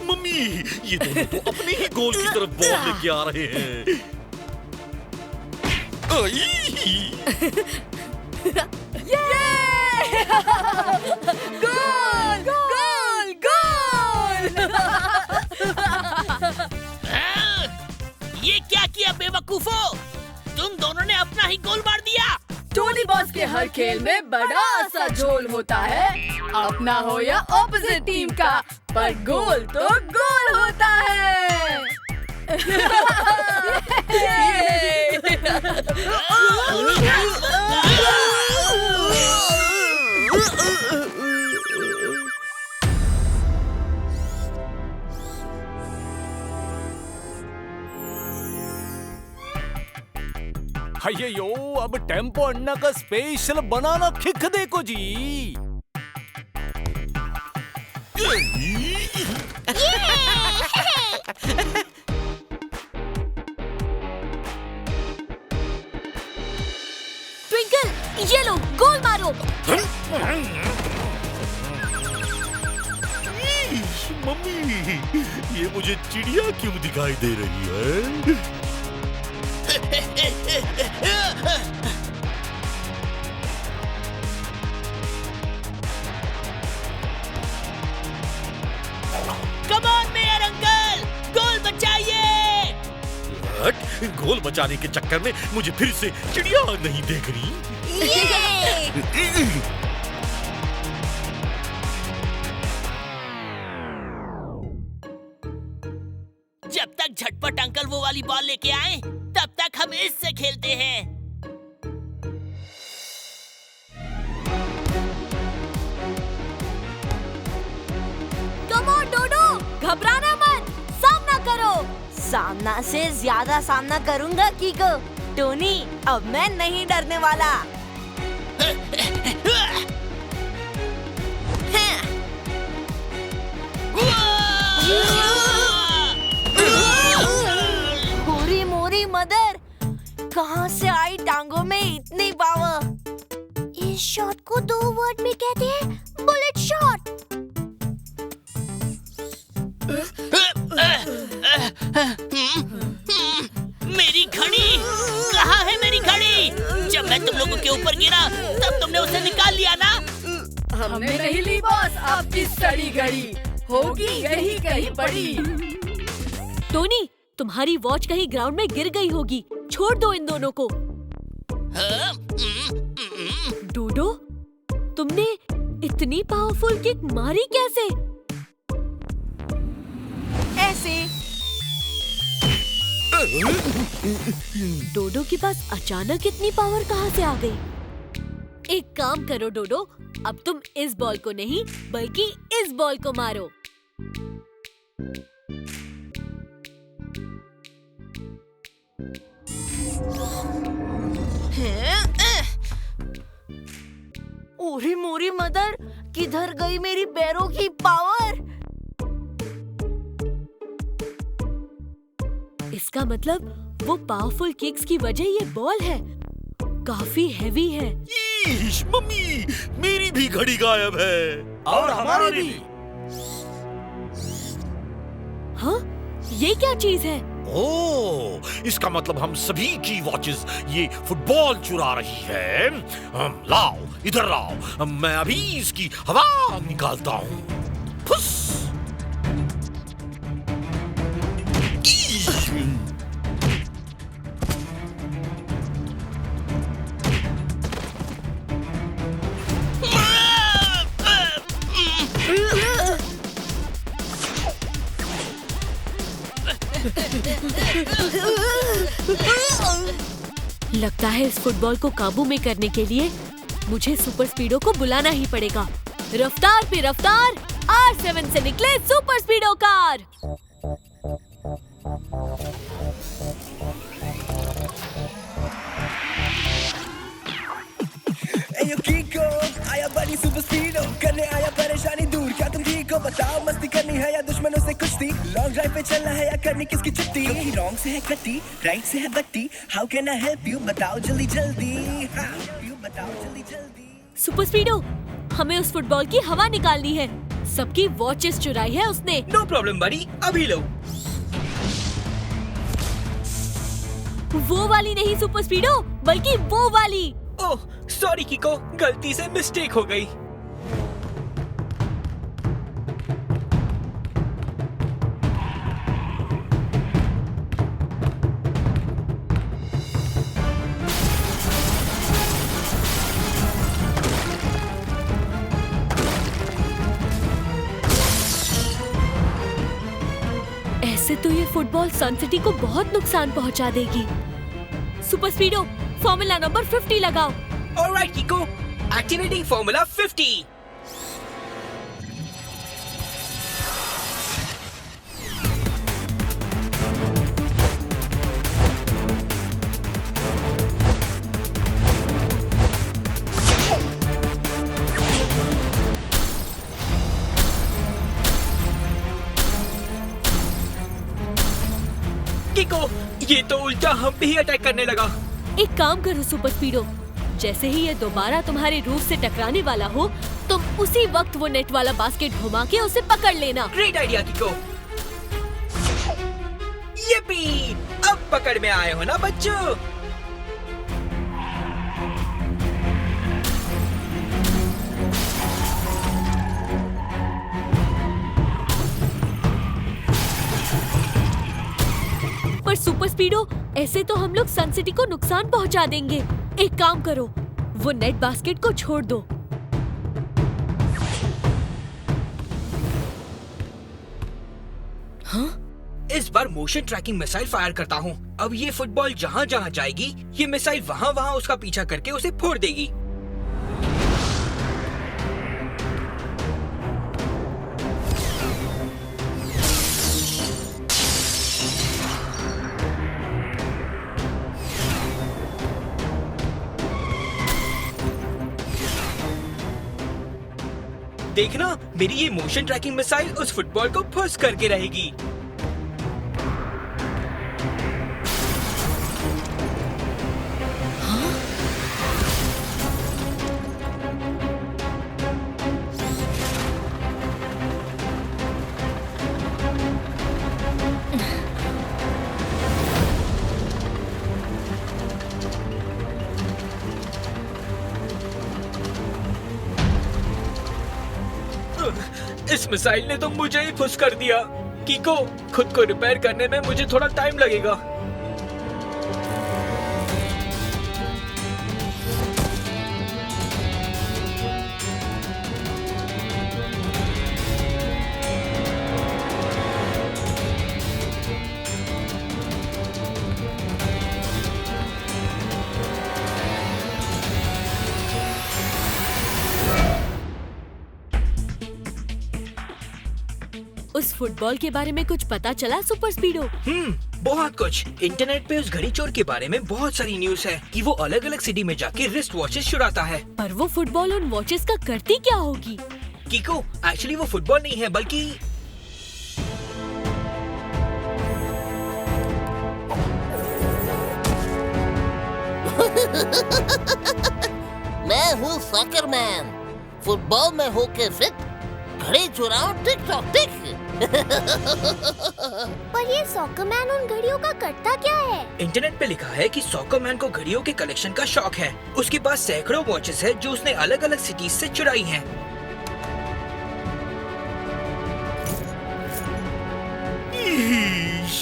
मम्मी, ये दोनों तो अपने ही गोल की तरफ बॉल लेके आ रहे हैं। गोल गोल गोल। ये क्या किया बेवकूफो? दोनों ने अपना ही गोल मार दिया। टोनी बॉस के हर खेल में बड़ा सा झोल होता है, अपना हो या ऑपोजिट टीम का, पर गोल तो गोल होता है। अयो, अब टेम्पो अन्ना का स्पेशल बनाना किक देखो जी। ट्विंकल, ये लो, गोल मारो। मम्मी, ये मुझे चिड़िया क्यों दिखाई दे रही है? कम ऑन मेयर अंकल, गोल बचाइए। गोल बचाने के चक्कर में मुझे फिर से चिड़िया नहीं देख रही। जब तक झटपट अंकल वो वाली बॉल लेके आए, तब तक हम इससे खेलते हैं। कम ऑन डोडो, घबराना मत, सामना करो। सामना से ज्यादा सामना करूंगा कीको। टोनी, अब मैं नहीं डरने वाला। पूरी मोरी मदर, कहाँ से आई टांगों में इतनी पावर? इस शॉट को 2 वर्ड में कहते हैं बुलेट शॉट। मेरी घड़ी कहाँ है? मेरी घड़ी, जब मैं तुम लोगों के ऊपर गिरा तब तुमने उसे निकाल लिया ना? हमने नहीं ली बॉस आपकी सड़ी घड़ी, होगी यही कहीं पड़ी। टोनी, तुम्हारी वॉच कहीं ग्राउंड में गिर गई होगी, छोड़ दो इन दोनों को। डोडो, तुमने इतनी पावरफुल किक मारी कैसे? ऐसे। डोडो के पास अचानक इतनी पावर कहाँ से आ गई? एक काम करो डोडो, अब तुम इस बॉल को नहीं बल्कि इस बॉल को मारो। ओरी मोरी मदर, किधर गई मेरी पैरों की पावर? इसका मतलब वो पावरफुल किक्स की वजह ये बॉल है, काफी हैवी है। ईश, मम्मी, मेरी भी घड़ी गायब है। और हमारी भी। हाँ, ये क्या चीज है? ओह, इसका मतलब हम सभी की वॉचेस ये फुटबॉल चुरा रही है। लाओ, इधर लाओ, मैं अभी इसकी हवा निकालता हूँ। फुस। लगता है इस फुटबॉल को काबू में करने के लिए मुझे सुपर स्पीडो को बुलाना ही पड़ेगा। रफ्तार पे रफ्तार, R7 से निकले सुपर स्पीडो कार। कीको आया बड़ी सुपर स्पीडो, करने आया परेशानी दूर। क्या तुम ठीक हो? बताओ, मस्ती करनी है या दुश्मनों से कुश्ती? लॉन्ग ड्राइव पे चलना है या करनी किसकी छुट्टी? क्योंकि रॉन्ग से है कट्टी, राइट से है बट्टी। How can I help you? बताओ जल्दी जल्दी, बताओ जल्दी जल्दी। सुपर स्पीडो, हमें उस फुटबॉल की हवा निकालनी है। सबकी वॉचेस चुराई है उसने। नो प्रॉब्लम बड़ी, अभी लो। वो वाली नहीं सुपर स्पीडो, बल्कि वो वाली। ओह, सॉरी कीको, गलती से मिस्टेक हो गई। तो ये फुटबॉल सन सिटी को बहुत नुकसान पहुंचा देगी। सुपर स्पीडो, फॉर्मूला नंबर 50 लगाओ। Alright किको, activating formula 50। किको, ये तो उल्टा हम पे ही अटैक करने लगा। एक काम करो सुपर स्पीडो, जैसे ही ये दोबारा तुम्हारे रूफ से टकराने वाला हो, तुम उसी वक्त वो नेट वाला बास्केट घुमा के उसे पकड़ लेना। Great idea किको। येपी, अब पकड़ में आए हो ना बच्चों। पर सुपर स्पीडो, ऐसे तो हम लोग सन सिटी को नुकसान पहुंचा देंगे। एक काम करो, वो नेट बास्केट को छोड़ दो। हाँ? इस बार मोशन ट्रैकिंग मिसाइल फायर करता हूँ। अब ये फुटबॉल जहाँ जहाँ जाएगी, ये मिसाइल वहाँ वहाँ उसका पीछा करके उसे फोड़ देगी। देखना, मेरी ये मोशन ट्रैकिंग मिसाइल उस फुटबॉल को फुस करके रहेगी। हाँ? इस मिसाइल ने तो मुझे ही फुस कर दिया। कीको, खुद को रिपेयर करने में मुझे थोड़ा टाइम लगेगा। उस फुटबॉल के बारे में कुछ पता चला सुपर स्पीडो? बहुत कुछ। इंटरनेट पे उस घड़ी चोर के बारे में बहुत सारी न्यूज़ है कि वो अलग अलग सिटी में जाके रिस्ट वॉचेस चुराता है। पर वो फुटबॉल उन वॉचेस का करती क्या होगी? कीको, एक्चुअली वो फुटबॉल नहीं है बल्कि मैं हूँ सॉकर मैन। फुटबॉल में होके फिट, घड़ी चुराओ टिक टॉक टिक। पर ये सॉकर मैन उन घड़ियों का करता क्या है? इंटरनेट पे लिखा है कि सॉकर मैन को घड़ियों के कलेक्शन का शौक है। उसके पास सैकड़ों वॉचेस है जो उसने अलग अलग सिटीज से चुराई हैं।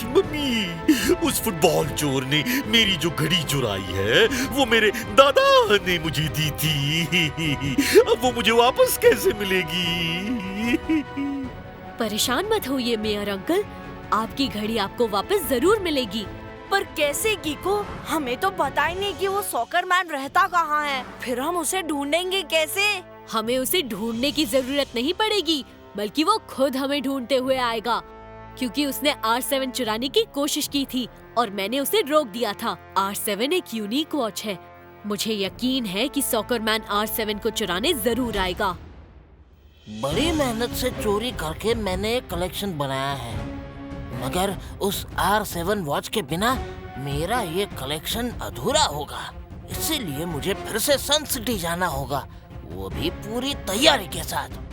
मम्मी, उस फुटबॉल चोर ने मेरी जो घड़ी चुराई है वो मेरे दादा ने मुझे दी थी। अब वो मुझे वापस कैसे मिलेगी? परेशान मत होइए मेयर अंकल, आपकी घड़ी आपको वापस जरूर मिलेगी। पर कैसे कीको? हमें तो पता ही नहीं कि वो सॉकर मैन रहता कहाँ है। फिर हम उसे ढूंढेंगे कैसे? हमें उसे ढूंढने की जरूरत नहीं पड़ेगी, बल्कि वो खुद हमें ढूंढते हुए आएगा, क्योंकि उसने R7 चुराने की कोशिश की थी और मैंने उसे रोक दिया था। R7 एक यूनिक वॉच है। मुझे यकीन है कि सॉकर मैन R7 को चुराने जरूर आएगा। बड़ी मेहनत से चोरी करके मैंने एक कलेक्शन बनाया है, मगर उस R7 वॉच के बिना मेरा ये कलेक्शन अधूरा होगा। इसीलिए मुझे फिर से सन सिटी जाना होगा, वो भी पूरी तैयारी के साथ।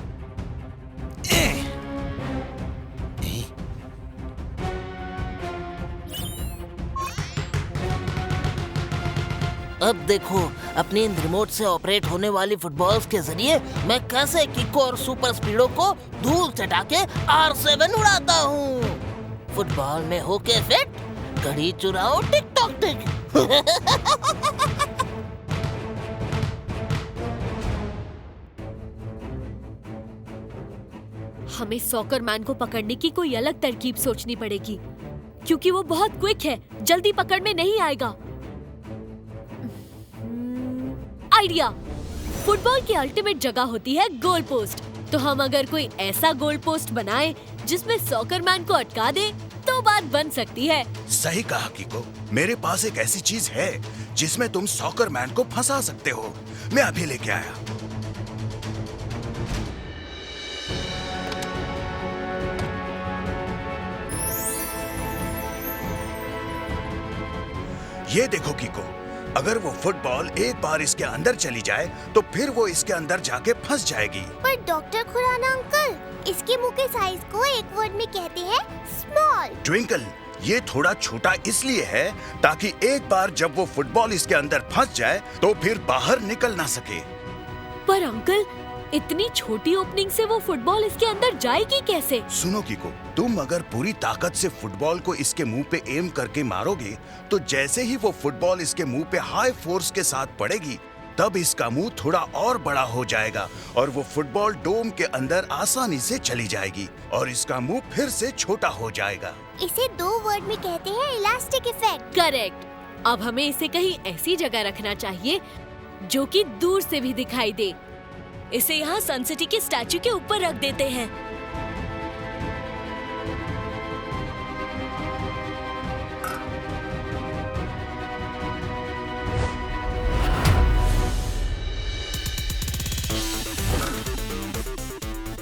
अब देखो, अपनी इन रिमोट से ऑपरेट होने वाली फुटबॉल्स के जरिए मैं कैसे किको और सुपर स्पीडो को धूल चटा के R7 उड़ाता हूँ। फुटबॉल में होके फिट, घड़ी चुराओ टिक टॉक टिक। हमें सॉकर मैन को पकड़ने की कोई अलग तरकीब सोचनी पड़ेगी। क्योंकि वो बहुत क्विक है, जल्दी पकड़ में नहीं आएगा। आइडिया, फुटबॉल की अल्टीमेट जगह होती है गोल पोस्ट। तो हम अगर कोई ऐसा गोल पोस्ट बनाए जिसमें सॉकरमैन को अटका दे तो बात बन सकती है। सही कहा किको, मेरे पास एक ऐसी चीज है जिसमें तुम सॉकरमैन को फंसा सकते हो। मैं अभी लेके आया। ये देखो किको, अगर वो फुटबॉल एक बार इसके अंदर चली जाए तो फिर वो इसके अंदर जाके फंस जाएगी। पर डॉक्टर खुराना अंकल, इसके मुंह के साइज को एक वर्ड में कहते हैं स्मॉल। ट्विंकल, ये थोड़ा छोटा इसलिए है ताकि एक बार जब वो फुटबॉल इसके अंदर फंस जाए तो फिर बाहर निकल ना सके। पर अंकल, इतनी छोटी ओपनिंग से वो फुटबॉल इसके अंदर जाएगी कैसे? सुनो किको, तुम अगर पूरी ताकत से फुटबॉल को इसके मुंह पे एम करके मारोगे तो जैसे ही वो फुटबॉल इसके मुंह पे हाई फोर्स के साथ पड़ेगी तब इसका मुंह थोड़ा और बड़ा हो जाएगा और वो फुटबॉल डोम के अंदर आसानी से चली जाएगी और इसका मुंह फिर से छोटा हो जाएगा। इसे 2 वर्ड में कहते हैं इलास्टिक इफेक्ट। करेक्ट। अब हमें इसे कहीं ऐसी जगह रखना चाहिए जो कि दूर से भी दिखाई दे। इसे यहाँ सन सिटी के स्टैचू के ऊपर रख देते हैं।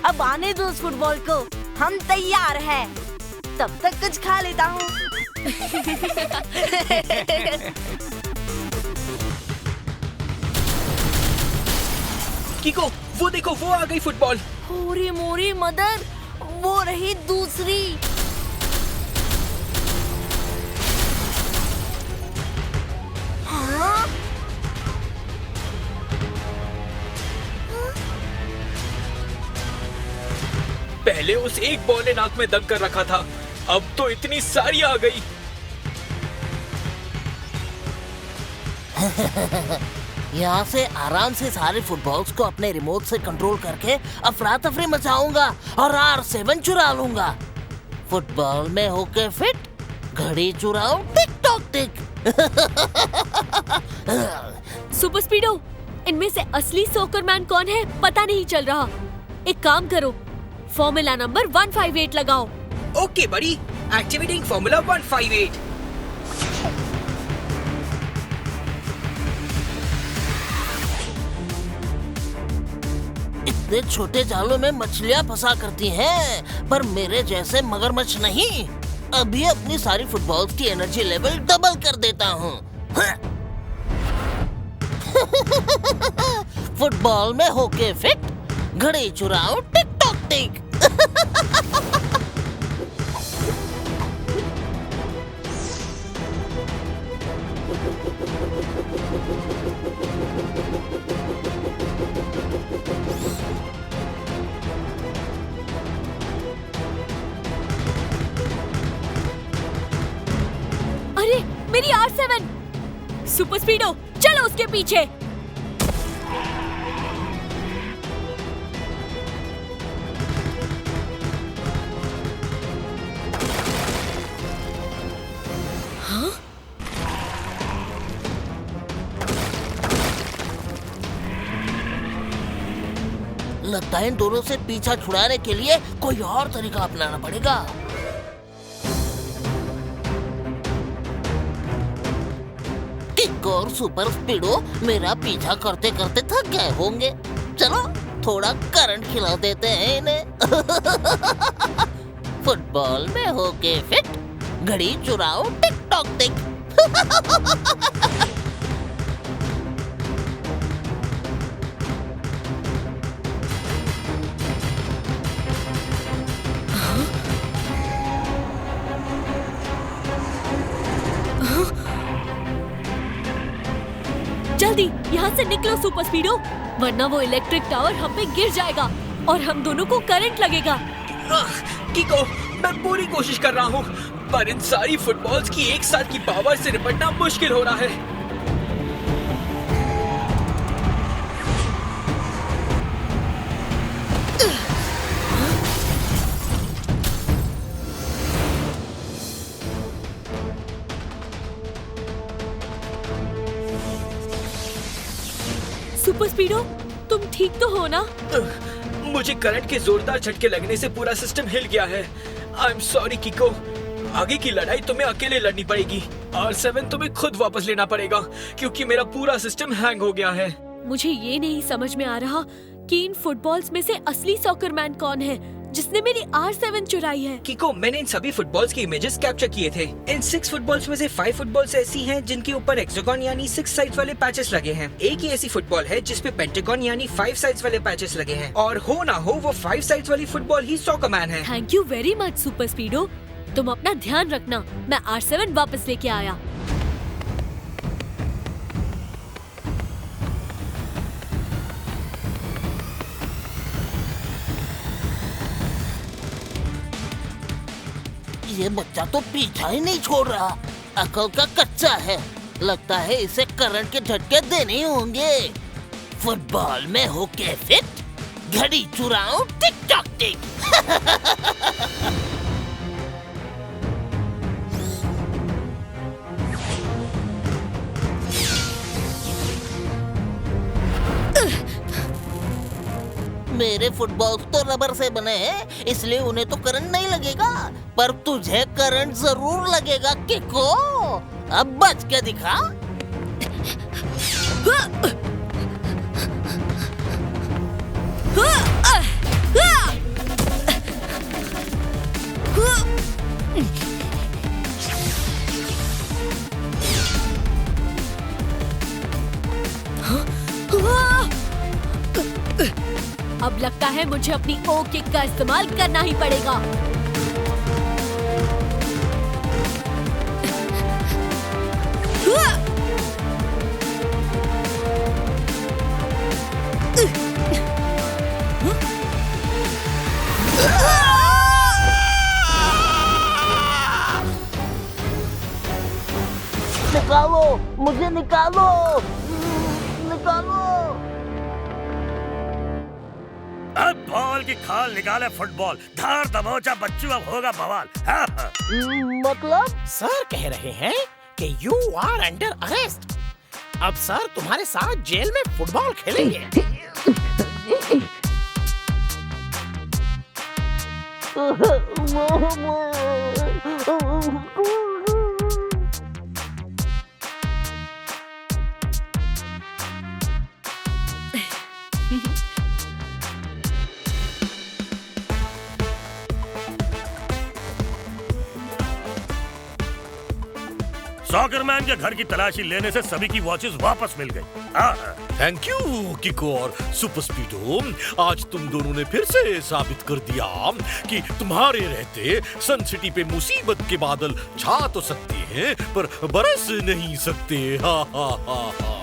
अब आने दो उस फुटबॉल को, हम तैयार हैं। तब तक कुछ खा लेता हूँ। किको, वो देखो, वो आ गई फुटबॉल। होरी मोरी मदर, वो रही दूसरी। हाँ? पहले उस एक बॉल ने नाक में दम कर रखा था, अब तो इतनी सारी आ गई। यहाँ से आराम से सारे फुटबॉल्स को अपने रिमोट से कंट्रोल करके अफरा तफरी मचाऊंगा और R7 चुरा लूंगा। फुटबॉल में होके फिट, घड़ी चुराओ टिक टॉक टिक। सुपर स्पीडो, इनमें से असली सॉकरमैन कौन है पता नहीं चल रहा। एक काम करो, फॉर्मूला नंबर 158 लगाओ। ओके बड़ी, एक्टिवेटिंग फॉर्मूला 158। इतने छोटे जालों में मछलियाँ फंसा करती हैं, पर मेरे जैसे मगरमच्छ नहीं। अभी अपनी सारी फुटबॉल्स की एनर्जी लेवल डबल कर देता हूँ। फुटबॉल में होके फिट, घड़ी चुराओ टिक टॉक टिक। अरे मेरी R7! सुपर स्पीडो, चलो उसके पीछे। हाँ? लगता है इन दोनों से पीछा छुड़ाने के लिए कोई और तरीका अपनाना पड़ेगा। किक और सुपर स्पीडो मेरा पीछा करते करते थक गए होंगे। चलो थोड़ा करंट खिला देते हैं इन्हें। फुटबॉल में होके फिट, घड़ी चुराओ टिक टॉक टिक। जल्दी यहाँ से निकलो सुपर स्पीडो, वरना वो इलेक्ट्रिक टावर हम पे गिर जाएगा और हम दोनों को करंट लगेगा। किको, मैं पूरी कोशिश कर रहा हूँ, पर इन सारी फुटबॉल्स की एक साथ की पावर से निपटना मुश्किल हो रहा है। सुपर स्पीडो, तुम ठीक तो हो ना? मुझे करंट के जोरदार झटके लगने से पूरा सिस्टम हिल गया है। I am sorry किको। आगे की लड़ाई तुम्हें अकेले लड़नी पड़ेगी। R7 तुम्हें खुद वापस लेना पड़ेगा क्योंकि मेरा पूरा सिस्टम हैंग हो गया है। मुझे ये नहीं समझ में आ रहा कि इन फुटबॉल्स में से असली सॉकरमैन कौन है जिसने मेरी R7 चुराई है। किको, मैंने इन सभी फुटबॉल्स के इमेजेस कैप्चर किए थे। इन 6 फुटबॉल्स में से 5 फुटबॉल्स ऐसी हैं जिनके ऊपर हेक्सागन यानी 6 साइड्स वाले पैचेस लगे हैं। एक ही ऐसी फुटबॉल है जिसपे पेंटागन यानी 5 साइड्स वाले पैचेस लगे हैं। और हो ना हो वो 5 साइड्स वाली फुटबॉल ही सॉकरमैन है। Thank you very much super Speedo. तुम अपना ध्यान रखना। मैं R7 वापस लेके आया। ये बच्चा तो पीछा ही नहीं छोड़ रहा। अकल का कच्चा है। लगता है इसे करंट के झटके देने होंगे। फुटबॉल में होके फिट, घड़ी चुराऊं टिक टॉक टिक। मेरे फुटबॉल तो रबर से बने हैं, इसलिए उन्हें तो करंट नहीं लगेगा, पर तुझे करंट जरूर लगेगा किको। अब बच के दिखा। अब लगता है मुझे अपनी ओ किक का इस्तेमाल करना ही पड़ेगा। निकालो, मुझे निकालो, निकालो। अब बॉल की खाल निकाले फुटबॉल। धार दबोचा बच्चू, अब होगा बवाल। मतलब? सर कह रहे हैं कि यू आर अंडर अरेस्ट। अब सर तुम्हारे साथ जेल में फुटबॉल खेलेंगे। सॉकरमैन के घर की तलाशी लेने से सभी की वॉचेस वापस मिल गई। थैंक यू किको और सुपर स्पीडो। आज तुम दोनों ने फिर से साबित कर दिया कि तुम्हारे रहते सन सिटी पे मुसीबत के बादल छा तो सकते हैं पर बरस नहीं सकते। हा हा हा हा।